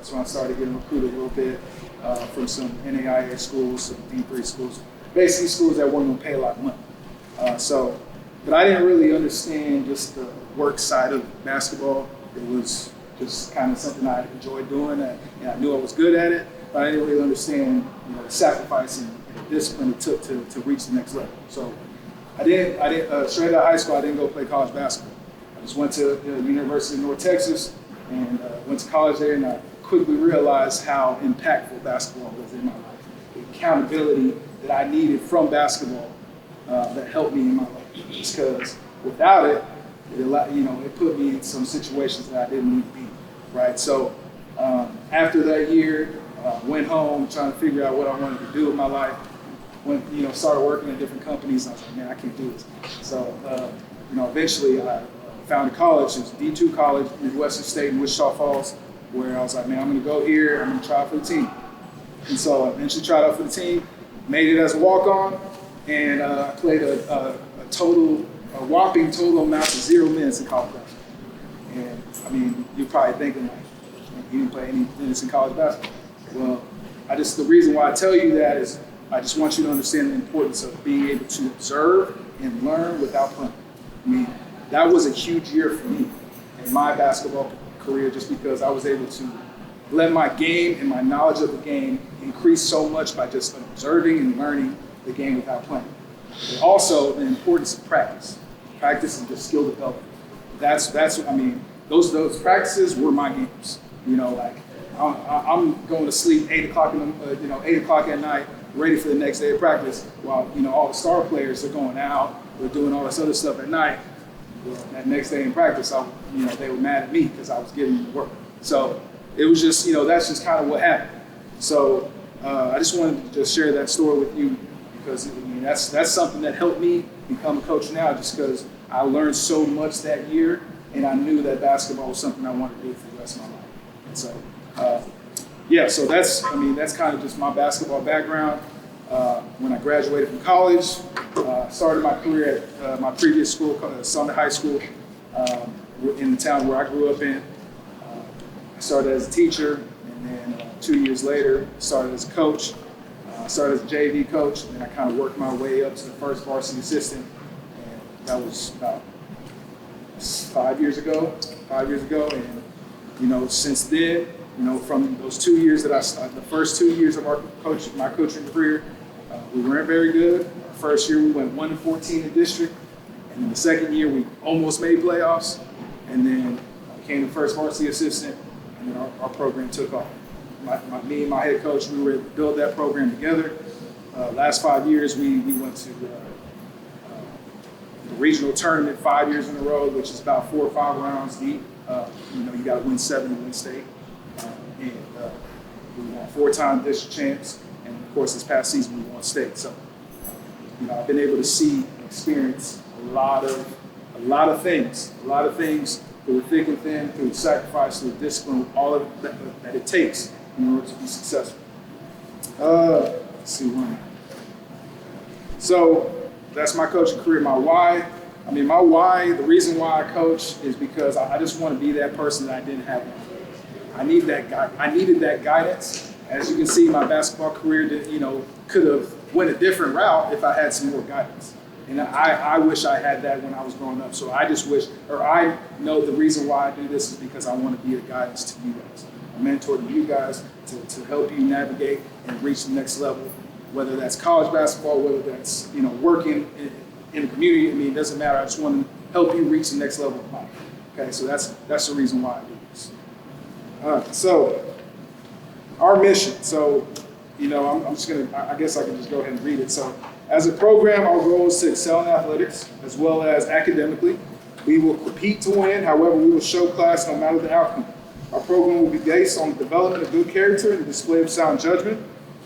That's when I started getting recruited a little bit from some NAIA schools, some D3 schools, basically schools that weren't going to pay a lot of money. But I didn't really understand just the work side of basketball. It was just kind of something I enjoyed doing, and I knew I was good at it, but I didn't really understand, the sacrifice and the discipline it took to reach the next level. So I didn't straight out of high school, I didn't go play college basketball. I just went to the University of North Texas and went to college there, and I quickly realized how impactful basketball was in my life. The accountability that I needed from basketball that helped me in my life. Just because without it, it put me in some situations that I didn't need to be in, right? So after that year, went home trying to figure out what I wanted to do with my life. Started working at different companies. I was like, man, I can't do this. So, eventually I found a college. It was a D2 college, Midwestern State in Wichita Falls, where I was like, man, I'm going to go here. I'm going to try out for the team. And so I eventually tried out for the team, made it as a walk-on, and I played a whopping total amount of 0 minutes in college basketball. And I mean, you're probably thinking, like, you didn't play any minutes in college basketball. Well, the reason why I tell you that is I just want you to understand the importance of being able to observe and learn without playing. I mean, that was a huge year for me in my basketball career, just because I was able to let my game and my knowledge of the game increase so much by just observing and learning the game without playing. But also the importance of practice. Practice and just skill development. Those practices were my games. I'm going to sleep 8 o'clock at night, ready for the next day of practice, while all the star players are going out, they're doing all this other stuff at night. Well, that next day in practice, they were mad at me because I was giving them the work. So it was just, that's just kind of what happened. So I just wanted to just share that story with you, because that's something that helped me become a coach now, just because I learned so much that year, and I knew that basketball was something I wanted to do for the rest of my life. And so, so that's kind of just my basketball background. When I graduated from college, started my career at my previous school, Summit High School, in the town where I grew up in. I started as a teacher, and then 2 years later, started as a coach. I started as a JV coach, and then I kind of worked my way up to the first varsity assistant, and that was about 5 years ago. And since then, from those 2 years the first 2 years of my coaching career, we weren't very good. Our first year we went 1-14 in district, and then the second year we almost made playoffs, and then I became the first varsity assistant, and then our program took off. Me and my head coach, we were able to build that program together. Last 5 years, we went to the regional tournament 5 years in a row, which is about 4 or 5 rounds deep. You got to win 7 to win state. And we won 4-time district champs, and of course, this past season we won state. So, I've been able to see and experience a lot of things through thick and thin, through the sacrifice, through the discipline, all of that it takes in order to be successful. Let's see one. So that's my coaching career. My why, the reason why I coach is because I just want to be that person that I didn't have. I needed that guidance. As you can see, my basketball career could have went a different route if I had some more guidance. And I wish I had that when I was growing up. So I know the reason why I do this is because I want to be a guidance to you guys, a mentor to you guys, to help you navigate and reach the next level, whether that's college basketball, whether that's working in the community. It doesn't matter. I just want to help you reach the next level of life. Okay, so that's the reason why I do this. All right, so our mission. So, I guess I can just go ahead and read it. So, as a program, our goal is to excel in athletics as well as academically. We will compete to win, however, we will show class no matter the outcome. Our program will be based on the development of good character and the display of sound judgment.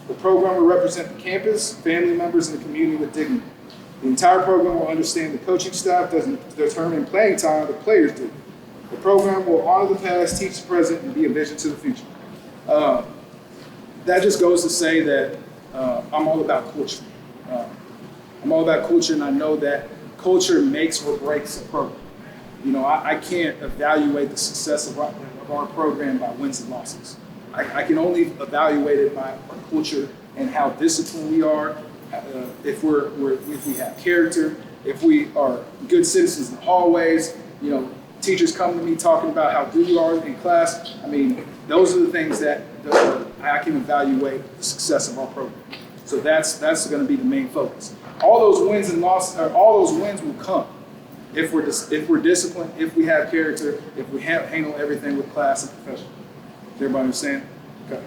The program will represent the campus, family members, and the community with dignity. The entire program will understand the coaching staff doesn't determine playing time, the players do. The program will honor the past, teach the present, and be a vision to the future. That just goes to say that I'm all about culture. I'm all about culture, and I know that culture makes or breaks a program. I can't evaluate the success of our program by wins and losses. I can only evaluate it by our culture and how disciplined we are, if we have character, if we are good citizens in the hallways. Teachers come to me talking about how good you are in class. I mean, those are the things that I can evaluate the success of our program. So that's going to be the main focus. All those wins and losses, or all those wins will come if we're disciplined, if we have character, if we handle everything with class and professional. Does everybody understand? Okay.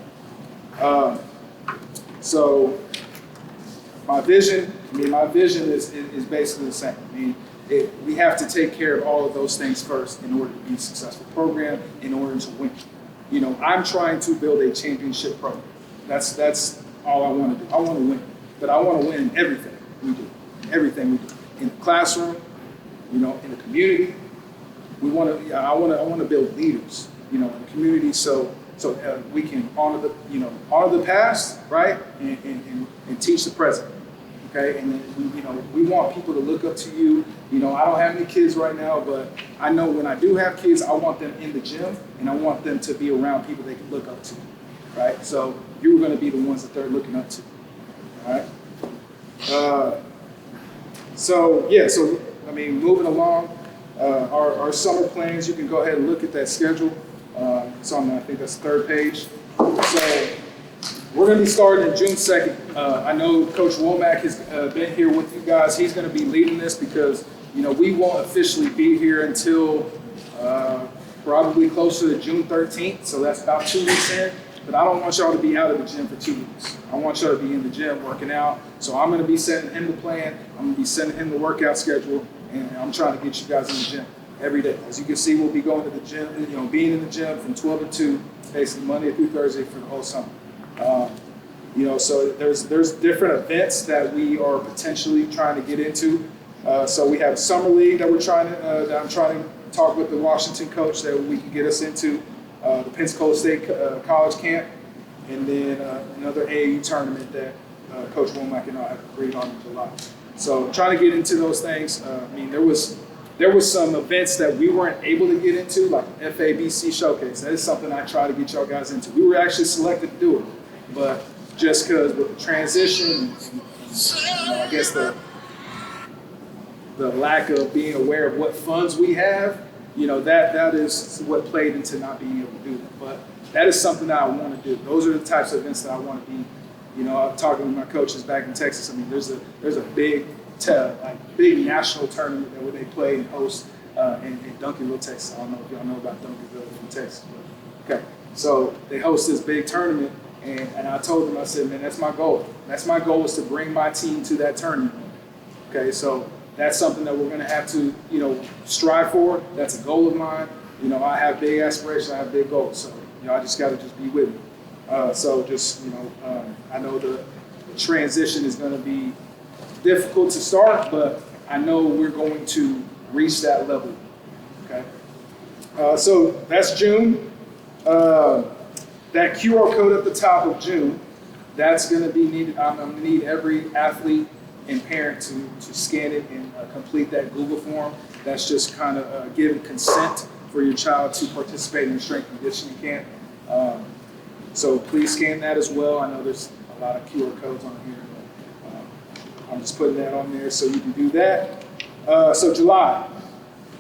So my vision is basically the same. I mean, we have to take care of all of those things first in order to be a successful program, in order to win. I'm trying to build a championship program. That's all I want to do. I want to win, but I want to win in everything we do. Everything we do in the classroom, in the community. I want to build leaders, in the community, so we can honor the past, right, and teach the present. Okay, and then we want people to look up to you. I don't have any kids right now, but I know when I do have kids, I want them in the gym, and I want them to be around people they can look up to, right? So you're going to be the ones that they're looking up to, all right? So moving along, our summer plans. You can go ahead and look at that schedule. It's on, I think that's the third page. So we're going to be starting in June 2nd. I know Coach Womack has been here with you guys. He's going to be leading this because, we won't officially be here until probably closer to June 13th. So that's about 2 weeks in. But I don't want y'all to be out of the gym for 2 weeks. I want y'all to be in the gym working out. So I'm going to be sending him the plan. I'm going to be sending him the workout schedule. And I'm trying to get you guys in the gym every day. As you can see, we'll be going to the gym, being in the gym from 12 to 2, basically Monday through Thursday for the whole summer. So there's different events that we are potentially trying to get into. So we have a summer league that I'm trying to talk with the Washington coach that we can get us into, the Pensacola State College camp, and then another AAU tournament that Coach Womack and I have agreed on in July. So trying to get into those things. There was some events that we weren't able to get into, like FABC Showcase. That is something I try to get y'all guys into. We were actually selected to do it, but just because with the transition, I guess the lack of being aware of what funds we have, that is what played into not being able to do that. But that is something that I want to do. Those are the types of events that I want to be. I'm talking with my coaches back in Texas. I mean, there's a big national tournament that they play and host in Duncanville, Texas. I don't know if y'all know about Duncanville from Texas. But, okay, so they host this big tournament, and I told them, I said, man, that's my goal. That's my goal, is to bring my team to that tournament. Okay, so that's something that we're going to have to, strive for. That's a goal of mine. I have big aspirations. I have big goals. So, I just got to just be with me. I know the transition is going to be difficult to start, but I know we're going to reach that level. Okay. So that's June. That QR code at the top of June, that's going to be needed. I'm going to need every athlete and parent to scan it and complete that Google form. That's just kind of giving consent for your child to participate in the strength and conditioning camp. So please scan that as well. I know there's a lot of QR codes on here. I'm just putting that on there so you can do that. So July.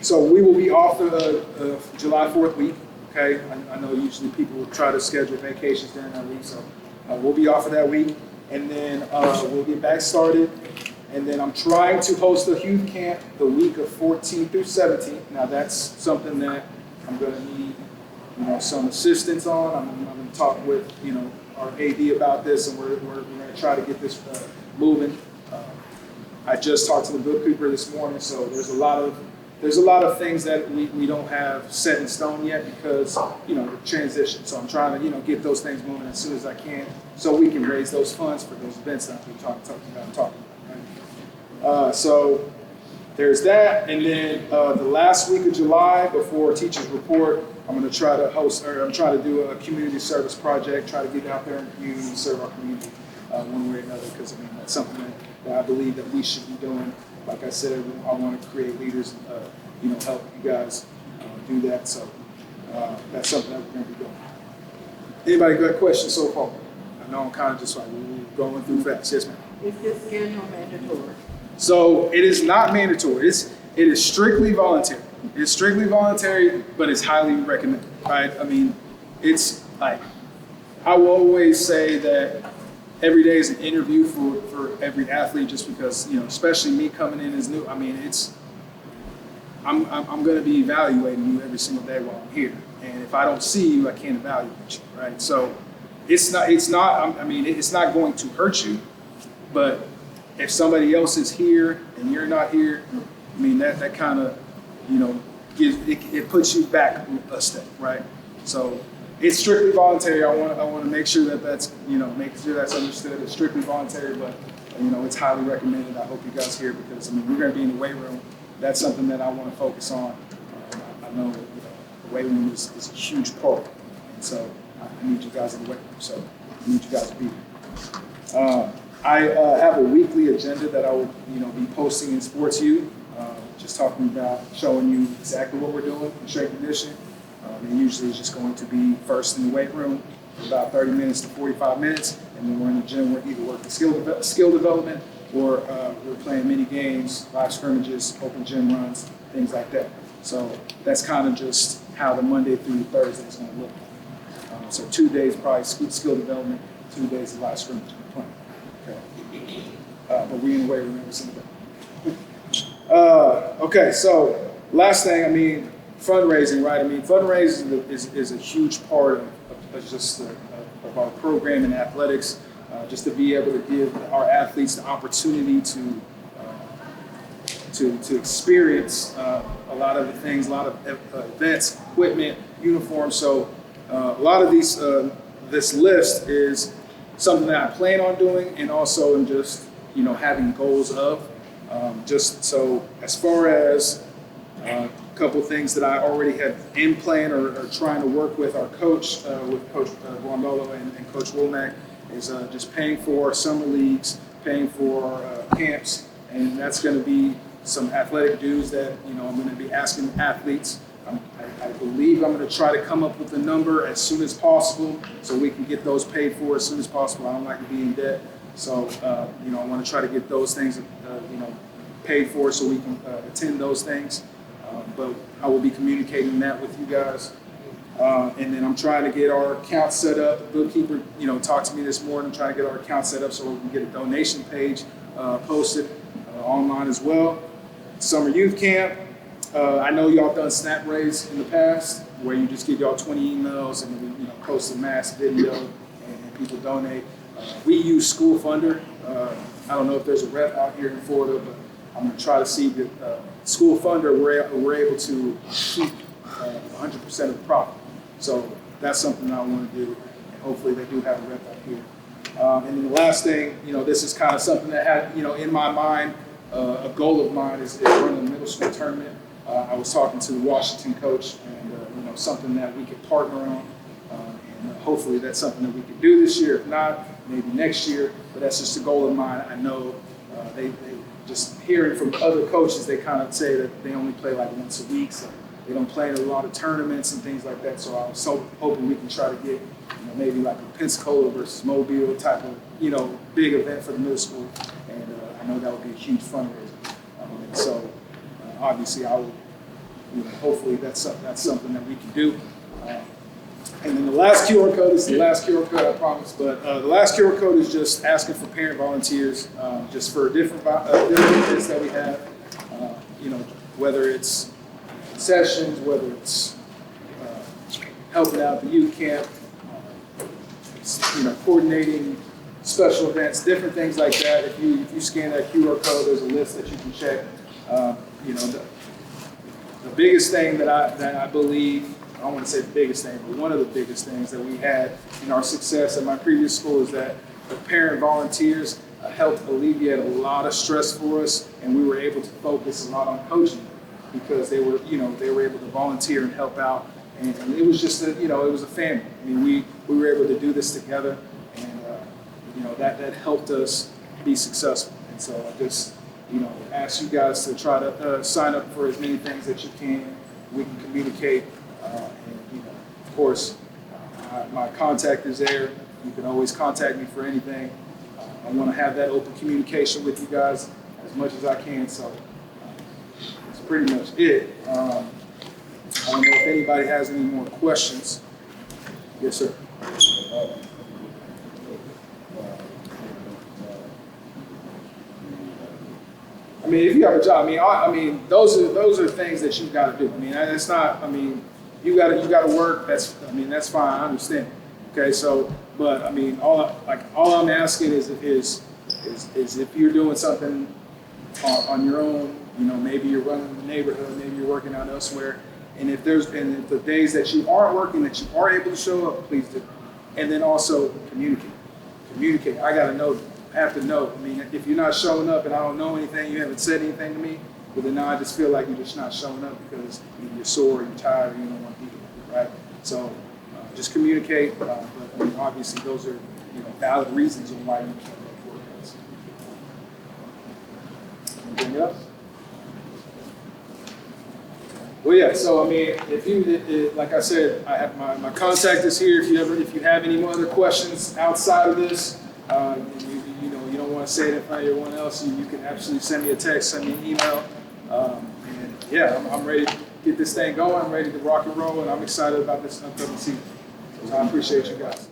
So we will be off the July 4th week. Okay. I know usually people will try to schedule vacations during that week. So we'll be off of that week. And then we'll get back started. And then I'm trying to host a youth camp the week of 14th through 17th. Now that's something that I'm going to need, some assistance on. I'm going to talk with, our AD about this, and we're going to try to get this moving. I just talked to the bookkeeper this morning, so there's a lot of things that we don't have set in stone yet because the transition. So I'm trying to get those things moving as soon as I can, so we can raise those funds for those events that we're talking about. Right? So there's that, and then the last week of July before teachers report, I'm going to try to I'm trying to do a community service project, try to get out there in the community and serve our community one way or another, because that's something that I believe that we should be doing. Like I said, I want to create leaders, help you guys do that. So that's something that we're going to be doing. Anybody got questions so far? I know I'm kind of just like going through fast. Yes, ma'am. Is this schedule mandatory? So it is not mandatory. It is strictly voluntary. It's strictly voluntary, but it's highly recommended, right? I mean, it's like, I will always say that every day is an interview for every athlete, just because, especially me coming in as new. I mean, I'm going to be evaluating you every single day while I'm here. And if I don't see you, I can't evaluate you, right? So it's not going to hurt you, but if somebody else is here and you're not here, I mean, that kind of, it puts you back a step, right? So it's strictly voluntary. I want to make sure that's understood. It's strictly voluntary, but it's highly recommended. I hope you guys hear, because we're going to be in the weight room. That's something that I want to focus on. I know the weight room is a huge part, and so I need you guys in the weight room. So I need you guys to be here. I have a weekly agenda that I will be posting in Sports U, just talking about showing you exactly what we're doing in strength and conditioning. And usually it's just going to be first in the weight room, about 30 minutes to 45 minutes, and then we're in the gym. We're either working skill development, or we're playing mini games, live scrimmages, open gym runs, things like that. So that's kind of just how the Monday through Thursday is going to look. So 2 days probably skill development, 2 days of live scrimmage and playing. Okay. But we're in the weight room every single day. Okay, so last thing, fundraising, right? Fundraising is a huge part of our program in athletics, just to be able to give our athletes the opportunity to experience a lot of the things, a lot of events, equipment, uniforms. So a lot of this list is something that I plan on doing, and also in just having goals of. Just so as far as a couple things that I already have in plan or trying to work with our coach, with Coach Guandolo and Coach Womack, is just paying for summer leagues, paying for camps, and that's going to be some athletic dues that I'm going to be asking athletes. I believe I'm going to try to come up with a number as soon as possible so we can get those paid for as soon as possible. I don't like to be in debt, so I want to try to get those things paid for so we can attend those things. But I will be communicating that with you guys. And then I'm trying to get our account set up. The bookkeeper, talked to me this morning, trying to get our account set up so we can get a donation page posted online as well. Summer youth camp. I know y'all done snap raise in the past, where you just give y'all 20 emails and we post a mass video and people donate. We use School Funder. I don't know if there's a rep out here in Florida, but I'm going to try to see that School Funder, we're able to keep 100% of the profit. So that's something I want to do, and hopefully they do have a rep out here. And then the last thing, this is kind of something that had, in my mind, a goal of mine is running a middle school tournament. I was talking to the Washington coach, and something that we could partner on, and hopefully that's something that we could do this year. If not, maybe next year. But that's just a goal of mine. I know they just hearing from other coaches, they kind of say that they only play like once a week, so they don't play in a lot of tournaments and things like that. So I was hoping we can try to get maybe like a Pensacola versus Mobile type of big event for the middle school, and I know that would be a huge fundraiser. And so obviously I would, hopefully that's something that we can do. And then the last QR code is the last QR code, I promise. But the last QR code is just asking for parent volunteers, just for different events that we have. Whether it's sessions, whether it's helping out the youth camp, coordinating special events, different things like that. If you scan that QR code, there's a list that you can check. The biggest thing that I believe, I don't want to say the biggest thing, but one of the biggest things that we had in our success at my previous school is that the parent volunteers helped alleviate a lot of stress for us, and we were able to focus a lot on coaching because they were able to volunteer and help out, and it was just it was a family. We were able to do this together, and that helped us be successful. And so I just ask you guys to try to sign up for as many things that you can. We can communicate. And of course, My contact is there. You can always contact me for anything. I want to have that open communication with you guys as much as I can. So that's pretty much it. I don't know if anybody has any more questions. Yes, sir. I mean, if you have a job, I mean, those are things that you've got to do. I mean, it's not. I mean, you got to work. That's fine. I understand. Okay, so, but I mean, all I'm asking is if you're doing something on your own, you know, maybe you're running the neighborhood, maybe you're working out elsewhere, and if the days that you aren't working, that you are able to show up, please do. And then also communicate. I got to know. I have to know. I mean, if you're not showing up and I don't know anything, you haven't said anything to me, but then now I just feel like you're just not showing up because you're sore, you're tired, or you don't want to be here, right? So just communicate. But I mean, obviously, those are valid reasons on why you can't make workouts. Anything else? Well, yeah. So I mean, if you like I said, I have my contact is here. If you have any other questions outside of this. You don't want to say it in front of everyone else, you can absolutely send me a text, send me an email. And yeah, I'm ready to get this thing going. I'm ready to rock and roll, and I'm excited about this upcoming season. So I appreciate you guys.